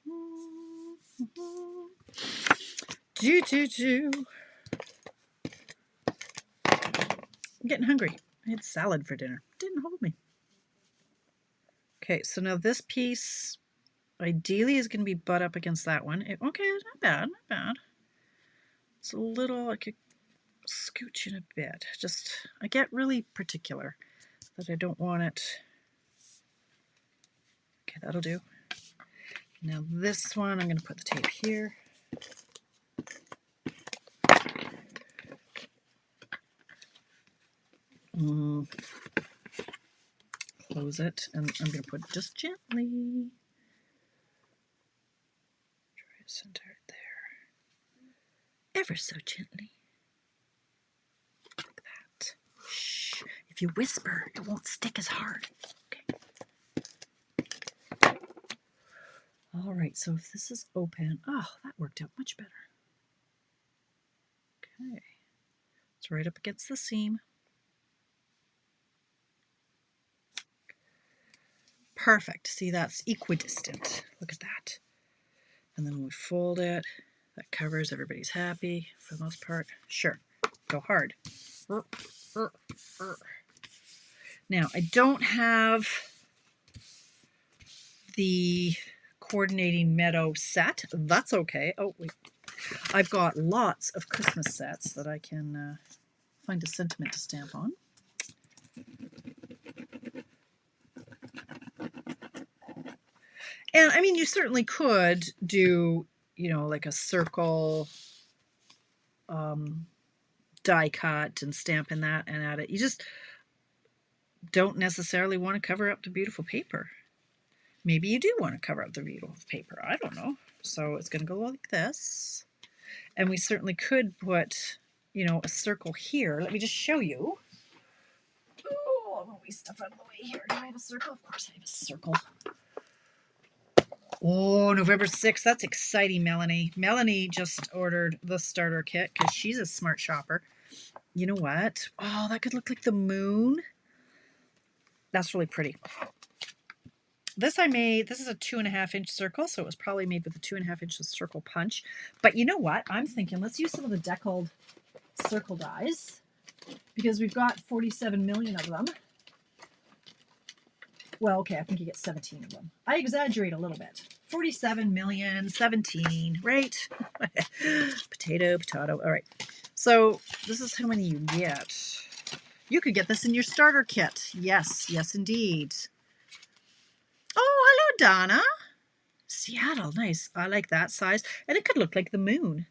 getting hungry. I had salad for dinner. Didn't hold me. Okay, so now this piece ideally is going to be butt up against that one. Okay, not bad, not bad. It's a little, I could scooch in a bit. Just, I get really particular that I don't want it. Okay, that'll do. Now this one, I'm going to put the tape here. Close it, and I'm going to put it just gently. Try to center it there. Ever so gently. Like that. Shh. If you whisper, it won't stick as hard. Okay. All right, so if this is open, oh, that worked out much better. Okay. It's right up against the seam. Perfect. See, that's equidistant. Look at that. And then when we fold it, that covers, everybody's happy for the most part. Sure, go hard. Now, I don't have the coordinating meadow set. That's okay. Oh, wait. I've got lots of Christmas sets that I can find a sentiment to stamp on. And I mean, you certainly could do, you know, like a circle die cut and stamp in that and add it. You just don't necessarily want to cover up the beautiful paper. Maybe you do want to cover up the beautiful paper. I don't know. So it's going to go like this. And we certainly could put, you know, a circle here. Let me just show you. Oh, I'm going to stuff out of the way here. Do I have a circle? Of course I have a circle. Oh, November 6th. That's exciting, Melanie. Melanie just ordered the starter kit because she's a smart shopper. You know what? Oh, that could look like the moon. That's really pretty. This I made, this is a 2.5-inch circle, so it was probably made with a 2.5-inch circle punch. But you know what? I'm thinking let's use some of the deckled circle dies because we've got 47 million of them. Well, okay, I think you get 17 of them. I exaggerate a little bit. 47 million, 17, right? Potato, potato. All right. So this is how many you get. You could get this in your starter kit. Yes, yes, indeed. Oh, hello, Donna. Seattle, nice. I like that size. And it could look like the moon.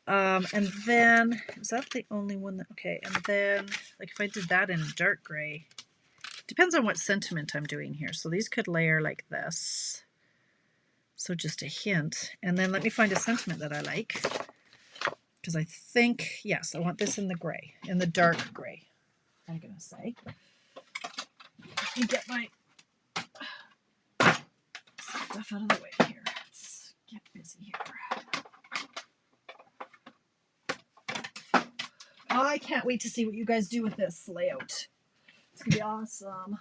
And then, is that the only one that, okay, and then, like if I did that in dark gray, depends on what sentiment I'm doing here. So these could layer like this. So just a hint. And then let me find a sentiment that I like. Because I think, yes, I want this in the gray, in the dark gray, I'm going to say. Let me get my stuff out of the way here. Let's get busy here. Oh, I can't wait to see what you guys do with this layout. It's going to be awesome.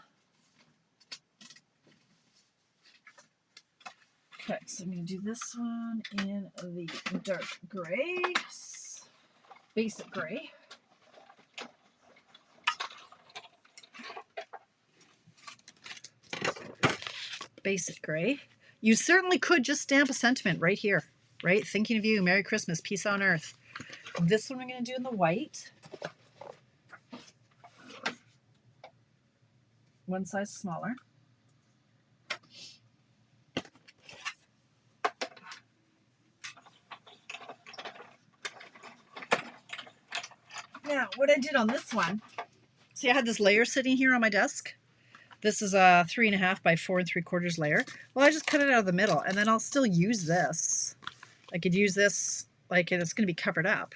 Okay, so I'm going to do this one in the dark gray, basic gray. Basic gray. You certainly could just stamp a sentiment right here, right? Thinking of you, Merry Christmas, peace on earth. This one I'm going to do in the white. One size smaller. Now, what I did on this one, see I had this layer sitting here on my desk. This is a 3.5 by 4 3/4 layer. Well, I just cut it out of the middle, and then I'll still use this. I could use this, like, and it's going to be covered up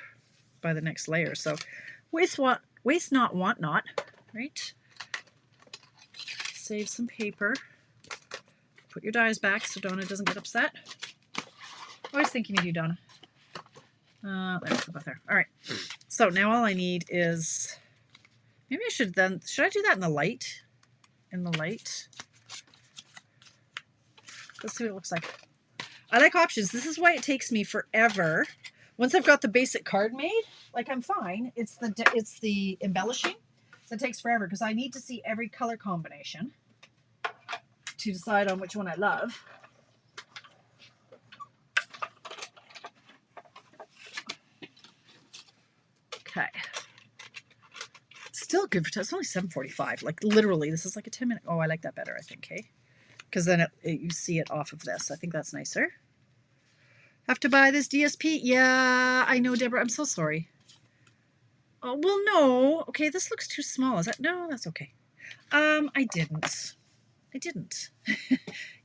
by the next layer. So waste not, want not, right? Save some paper. Put your dies back so Donna doesn't get upset. Always thinking of you, Donna. There's the butter. All right. So now all I need is Maybe I should then, should I do that in the light? In the light. Let's see what it looks like. I like options. This is why it takes me forever. Once I've got the basic card made, like I'm fine. It's the embellishing. So it takes forever because I need to see every color combination to decide on which one I love. Okay. Still good for time. It's only 7:45. Like literally, this is like a 10-minute. Oh, I like that better, I think, okay? Because then you see it off of this. I think that's nicer. Have to buy this DSP? Yeah, I know, Deborah. I'm so sorry. Oh, well, no. Okay, this looks too small. Is that? No, that's okay. I didn't.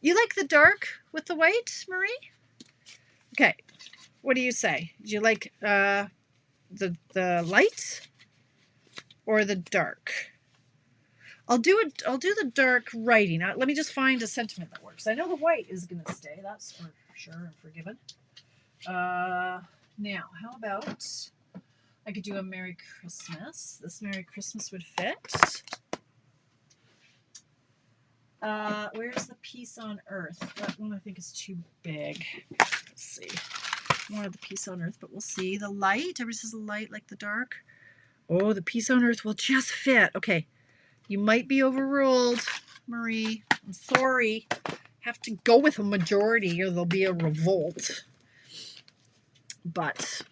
You like the dark with the white, Marie? Okay. What do you say? Do you like the light or the dark? I'll do the dark writing. Now, let me just find a sentiment that works. I know the white is going to stay. That's for sure and forgiven. Now, how about I could do a Merry Christmas. This Merry Christmas would fit. Where's the Peace on Earth? That one I think is too big. Let's see. More of the Peace on Earth, but we'll see. The light. Everybody says the light like the dark. Oh, the Peace on Earth will just fit. Okay. You might be overruled, Marie. I'm sorry. Have to go with a majority or there'll be a revolt. But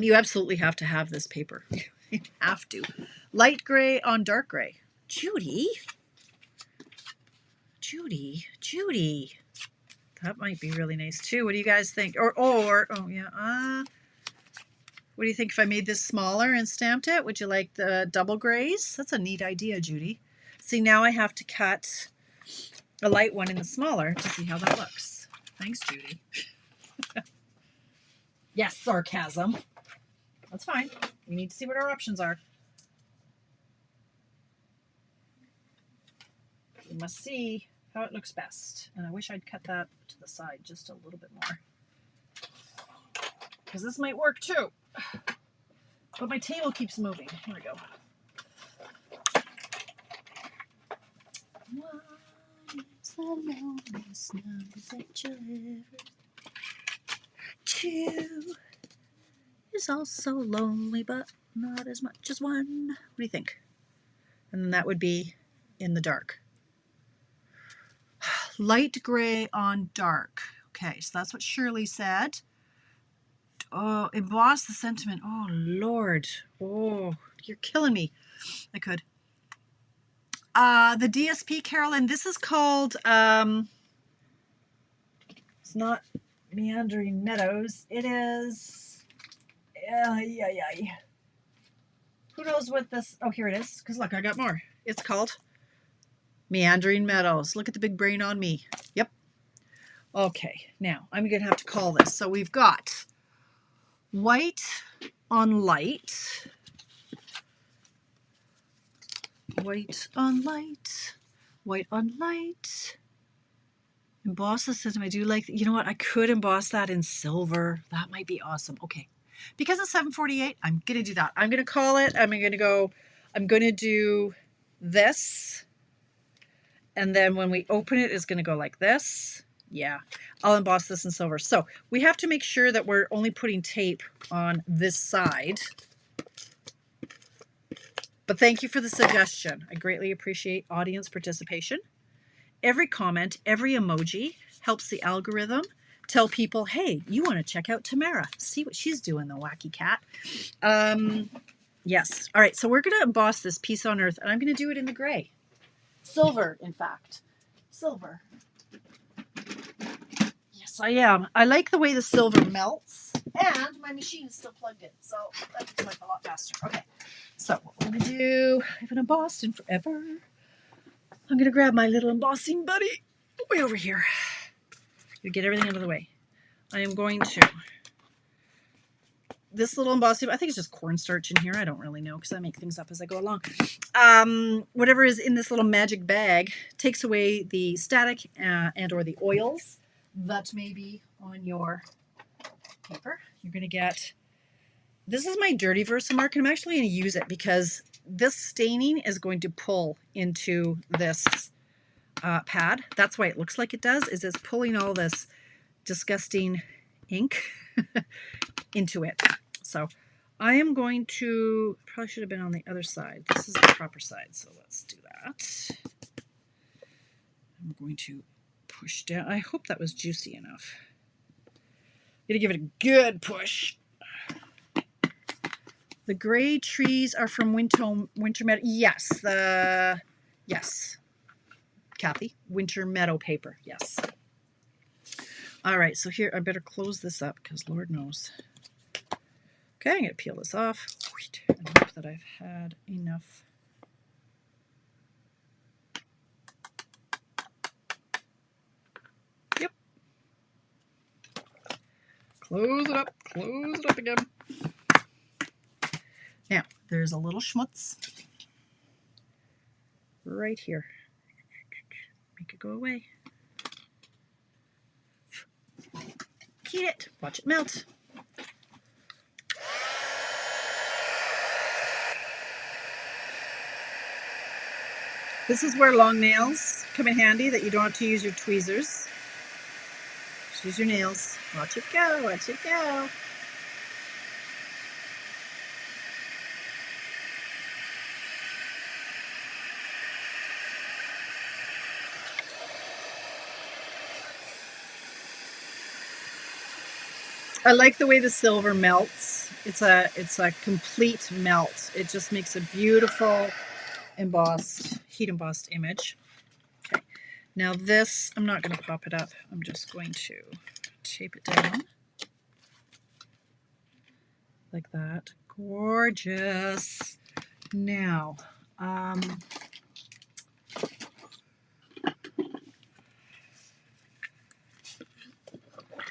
you absolutely have to have this paper. You have to. Light gray on dark gray. Judy. That might be really nice too. What do you guys think? Oh yeah. What do you think if I made this smaller and stamped it? Would you like the double grays? That's a neat idea, Judy. See, now I have to cut a light one in the smaller to see how that looks. Thanks, Judy. Yes, sarcasm. That's fine. We need to see what our options are. We must see how it looks best. And I wish I'd cut that to the side just a little bit more. Because this might work too. But my table keeps moving. Here we go. What is the longest number that you ever? 2 is also lonely, but not as much as 1. What do you think? And that would be in the dark. Light gray on dark. Okay, so that's what Shirley said. Oh, emboss the sentiment. Oh, Lord. Oh, you're killing me. I could. The DSP, Carolyn, this is called, it's not Meandering Meadows. It is, who knows what this, oh, here it is. Because look, I got more. It's called Meandering Meadows. Look at the big brain on me. Yep. Okay, now I'm going to have to call this. So we've got white on light, white on light, white on light. Emboss the sentiment. I do like, you know what? I could emboss that in silver. That might be awesome. Okay. Because it's 7:48, I'm going to do that. I'm going to call it. I'm going to do this. And then when we open it, it's going to go like this. Yeah, I'll emboss this in silver. So we have to make sure that we're only putting tape on this side. But thank you for the suggestion. I greatly appreciate audience participation. Every comment, every emoji helps the algorithm tell people, hey, you want to check out Tamara. See what she's doing, the wacky cat. Yes. All right, so we're going to emboss this Peace on Earth, and I'm going to do it in the gray. Silver, in fact. Silver. Yes, I am. I like the way the silver melts, and my machine is still plugged in, so that makes life a lot faster. Okay, so what we're going to do, I haven't embossed in forever. I'm going to grab my little embossing buddy way over here. You get everything out of the way. I am going to, this little embossing, I think it's just cornstarch in here. I don't really know because I make things up as I go along. Whatever is in this little magic bag takes away the static and or the oils that may be on your paper. You're going to get, this is my dirty Versamark, and I'm actually going to use it because this staining is going to pull into this pad. That's why it looks like it does, is it's pulling all this disgusting ink into it. So I am going to, probably should have been on the other side. This is the proper side, so let's do that. I'm going to push down. I hope that was juicy enough. I'm going to give it a good push. The gray trees are from Winter Meadow. Yes, yes, Kathy, Winter Meadow paper. Yes. All right, so here I better close this up because Lord knows. Okay, I'm going to peel this off and hope that I've had enough. Yep. Close it up again. Now, there's a little schmutz right here. Make it go away. Heat it. Watch it melt. This is where long nails come in handy, that you don't have to use your tweezers. Just use your nails. Watch it go. Watch it go. I like the way the silver melts. It's a complete melt. It just makes a beautiful heat embossed image. Okay, now this, I'm not going to pop it up. I'm just going to tape it down like that. Gorgeous. Now,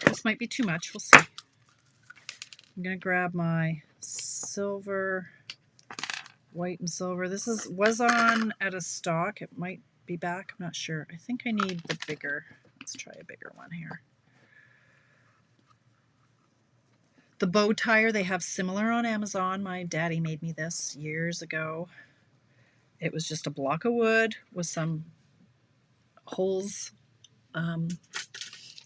this might be too much. We'll see. I'm going to grab my silver, white and silver. This was on at a stock. It might be back. I'm not sure. I think I need the bigger. Let's try a bigger one here. The bow tire, they have similar on Amazon. My daddy made me this years ago. It was just a block of wood with some holes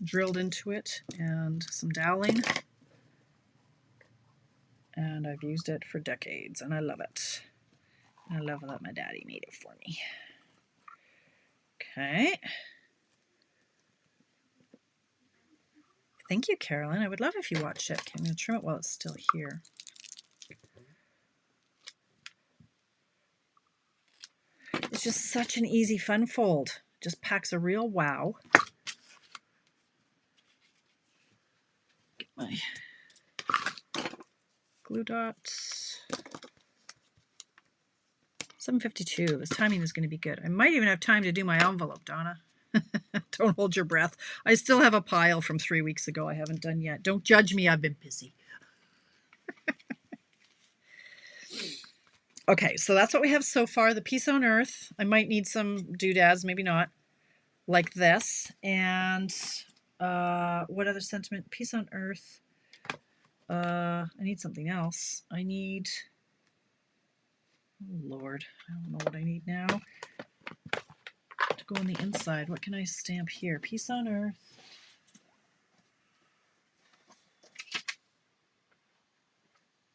drilled into it and some doweling. And I've used it for decades, and I love it. And I love that my daddy made it for me. Okay. Thank you, Carolyn. I would love if you watched it. Okay, I'm going to trim it while it's still here. It's just such an easy fun fold. Just packs a real wow. Get my glue dots. 7:52. This timing is going to be good. I might even have time to do my envelope, Donna. Don't hold your breath. I still have a pile from 3 weeks ago I haven't done yet. Don't judge me. I've been busy. Okay, so that's what we have so far. The Peace on Earth. I might need some doodads, maybe not, like this. And what other sentiment? Peace on Earth. I need something else. I need... Oh, Lord. I don't know what I need now. To go on the inside. What can I stamp here? Peace on Earth.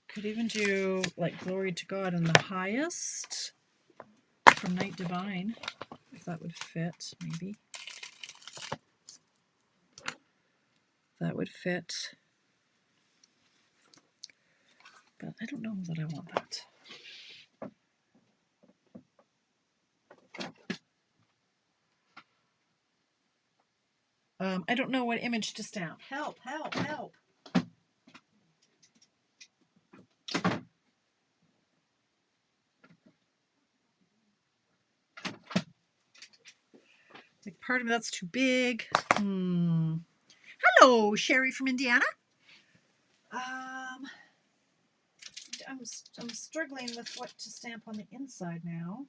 Could even do like Glory to God in the Highest from Night Divine, if that would fit, maybe. That would fit. But I don't know that I want that. I don't know what image to stamp. Help, help, help. Like part of that's too big. Hello, Sherry from Indiana. I'm struggling with what to stamp on the inside now.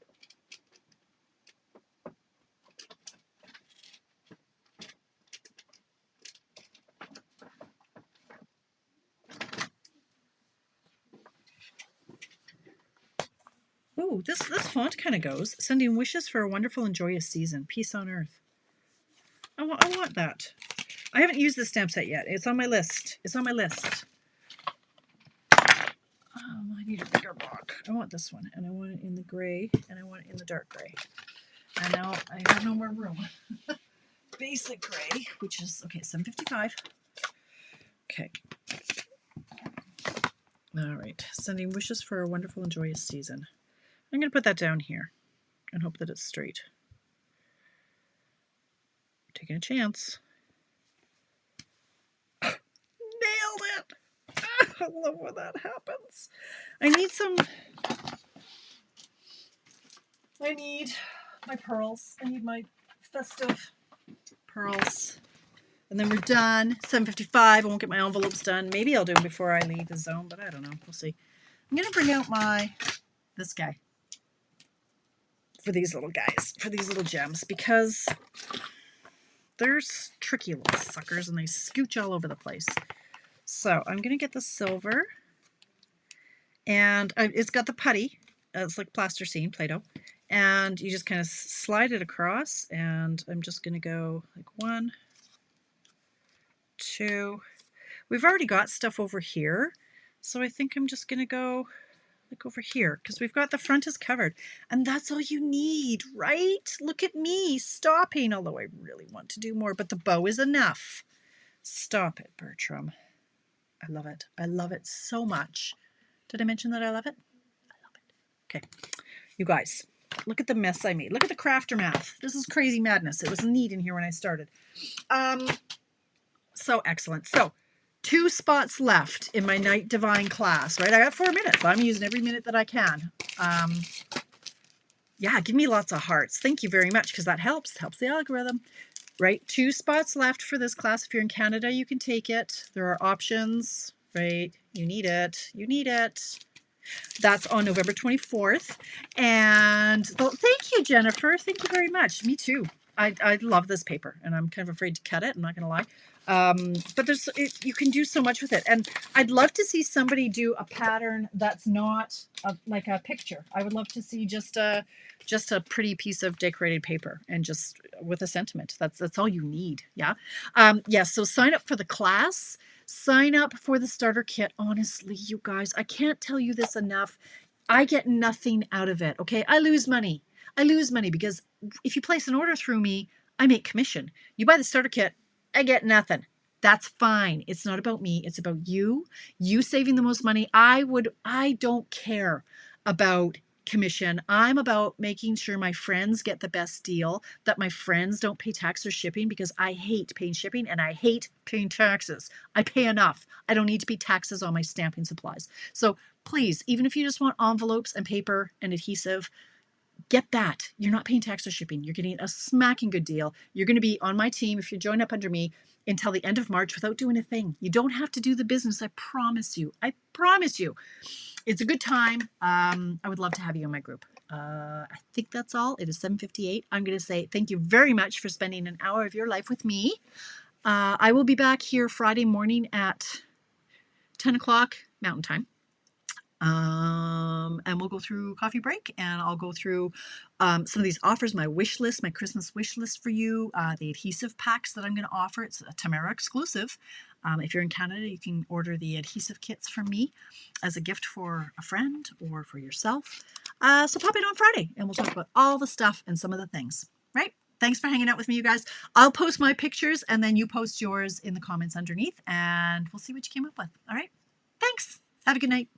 Oh, this font kind of goes. Sending wishes for a wonderful and joyous season. Peace on earth. I want that. I haven't used the stamp set yet. It's on my list. It's on my list. I need a bigger book. I want this one, and I want it in the gray, and I want it in the dark gray. And now I have no more room. Basic gray, which is, okay, $7.55. Okay. All right. Sending wishes for a wonderful and joyous season. I'm going to put that down here and hope that it's straight. Taking a chance. Nailed it! I love when that happens. I need my pearls. I need my festive pearls. And then we're done. $7.55. I won't get my envelopes done. Maybe I'll do them before I leave the zone, but I don't know. We'll see. I'm going to bring out this guy for these little guys, for these little gems, because they're tricky little suckers and they scooch all over the place. So I'm going to get the silver, and it's got the putty. It's like plasticine, Play-Doh, and you just kind of slide it across, and I'm just going to go like 1, 2. We've already got stuff over here, so I think I'm just going to go like over here, because we've got the front is covered, and that's all you need, right? Look at me stopping, although I really want to do more, but the bow is enough. Stop it, Bertram. I love it. I love it so much. Did I mention that I love it? I love it. Okay, you guys, look at the mess I made. Look at the crafter math. This is crazy madness. It was neat in here when I started. So excellent. So 2 spots left in my Night Divine class, right? I got 4 minutes. I'm using every minute that I can. Yeah, give me lots of hearts. Thank you very much, because that helps the algorithm, right? 2 spots left for this class. If you're in Canada, you can take it. There are options, right? You need it. You need it. That's on November 24th. And thank you, Jennifer. Thank you very much. Me too. I love this paper, and I'm kind of afraid to cut it. I'm not going to lie. But you can do so much with it. And I'd love to see somebody do a pattern that's not like a picture. I would love to see just a pretty piece of decorated paper, and just with a sentiment. That's all you need. Yeah. Yeah. So sign up for the class. Sign up for the starter kit. Honestly, you guys, I can't tell you this enough. I get nothing out of it. Okay. I lose money. Because if you place an order through me, I make commission. You buy the starter kit, I get nothing. That's fine. It's not about me. It's about you saving the most money. I don't care about commission. I'm about making sure my friends get the best deal, that my friends don't pay tax or shipping, because I hate paying shipping and I hate paying taxes. I pay enough. I don't need to pay taxes on my stamping supplies. So please, even if you just want envelopes and paper and adhesive, get that. You're not paying tax or shipping. You're getting a smacking good deal. You're going to be on my team if you join up under me until the end of March without doing a thing. You don't have to do the business. I promise you. I promise you. It's a good time. I would love to have you in my group. I think that's all. It is 7:58. I'm going to say thank you very much for spending an hour of your life with me. I will be back here Friday morning at 10 o'clock Mountain Time. And we'll go through coffee break, and I'll go through some of these offers, my wish list, my Christmas wish list for you, the adhesive packs that I'm going to offer. It's a Tamara exclusive. If you're in Canada, you can order the adhesive kits from me as a gift for a friend or for yourself. So pop in on Friday, and we'll talk about all the stuff and some of the things, right? Thanks for hanging out with me, you guys. I'll post my pictures, and then you post yours in the comments underneath, and we'll see what you came up with. All right? Thanks. Have a good night.